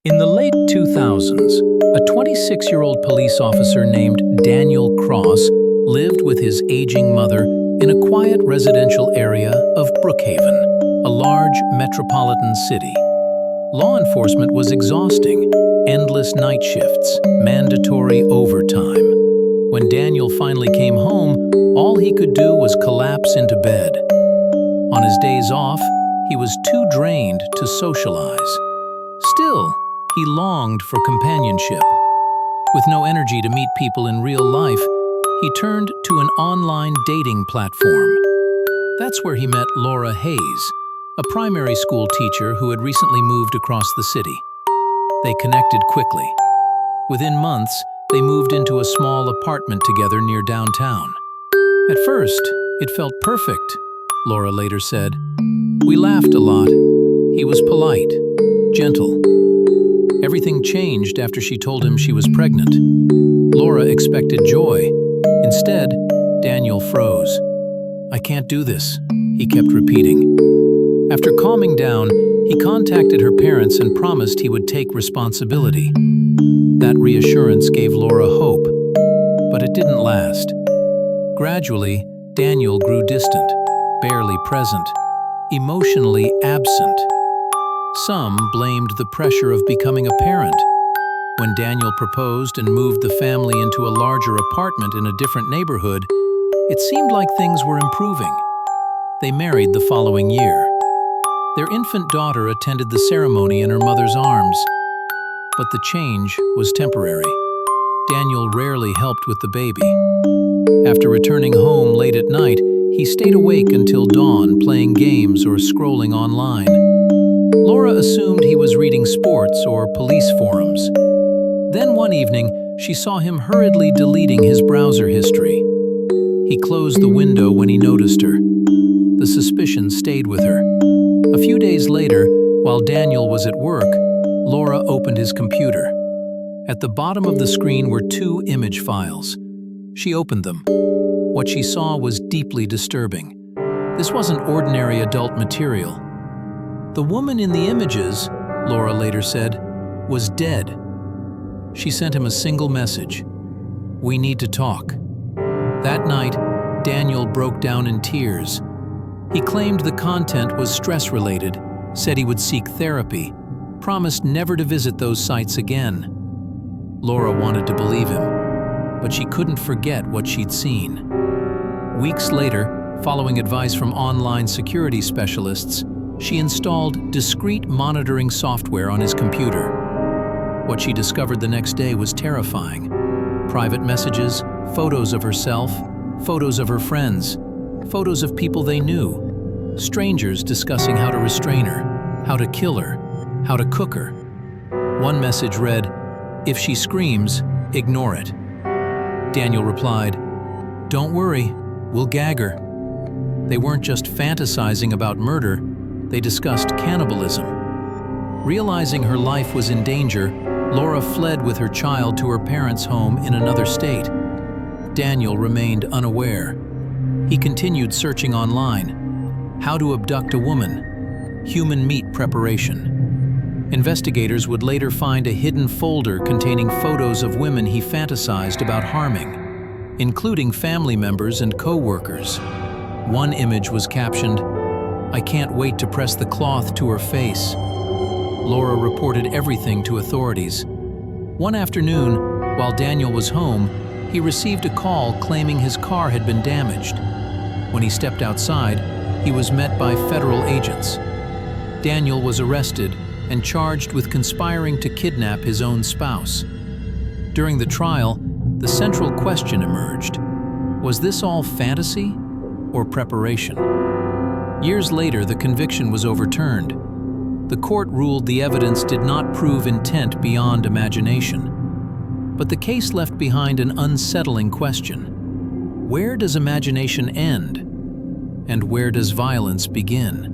In the late 2000s, a 26-year-old police officer named Daniel Cross lived with his aging mother in a quiet residential area of Brookhaven, a large metropolitan city. Law enforcement was exhausting, endless night shifts, mandatory overtime. When Daniel finally came home, all he could do was collapse into bed. On his days off, he was too drained to socialize. Still, he longed for companionship. With no energy to meet people in real life, he turned to an online dating platform. That's where he met Laura Hayes, a primary school teacher who had recently moved across the city. They connected quickly. Within months, they moved into a small apartment together near downtown. At first, it felt perfect, Laura later said. We laughed a lot. He was polite, gentle. Everything changed after she told him she was pregnant. Laura expected joy. Instead, Daniel froze. I can't do this, he kept repeating. After calming down, he contacted her parents and promised he would take responsibility. That reassurance gave Laura hope, but it didn't last. Gradually, Daniel grew distant, barely present, emotionally absent. Some blamed the pressure of becoming a parent. When Daniel proposed and moved the family into a larger apartment in a different neighborhood, it seemed like things were improving. They married the following year. Their infant daughter attended the ceremony in her mother's arms. But the change was temporary. Daniel rarely helped with the baby. After returning home late at night, he stayed awake until dawn playing games or scrolling online. Laura assumed he was reading sports or police forums. Then one evening, she saw him hurriedly deleting his browser history. He closed the window when he noticed her. The suspicion stayed with her. A few days later, while Daniel was at work, Laura opened his computer. At the bottom of the screen were 2 image files. She opened them. What she saw was deeply disturbing. This wasn't ordinary adult material. The woman in the images, Laura later said, was dead. She sent him a single message. We need to talk. That night, Daniel broke down in tears. He claimed the content was stress-related, said he would seek therapy, promised never to visit those sites again. Laura wanted to believe him, but she couldn't forget what she'd seen. Weeks later, following advice from online security specialists, she installed discreet monitoring software on his computer. What she discovered the next day was terrifying. Private messages, photos of herself, photos of her friends, photos of people they knew, strangers discussing how to restrain her, how to kill her, how to cook her. One message read, "If she screams, ignore it." Daniel replied, "Don't worry, we'll gag her." They weren't just fantasizing about murder, they discussed cannibalism. Realizing her life was in danger, Laura fled with her child to her parents' home in another state. Daniel remained unaware. He continued searching online. How to abduct a woman. Human meat preparation. Investigators would later find a hidden folder containing photos of women he fantasized about harming, including family members and co-workers. One image was captioned, "I can't wait to press the cloth to her face." Laura reported everything to authorities. One afternoon, while Daniel was home, he received a call claiming his car had been damaged. When he stepped outside, he was met by federal agents. Daniel was arrested and charged with conspiring to kidnap his own spouse. During the trial, the central question emerged. Was this all fantasy or preparation? Years later, the conviction was overturned. The court ruled the evidence did not prove intent beyond imagination. But the case left behind an unsettling question. Where does imagination end? And where does violence begin?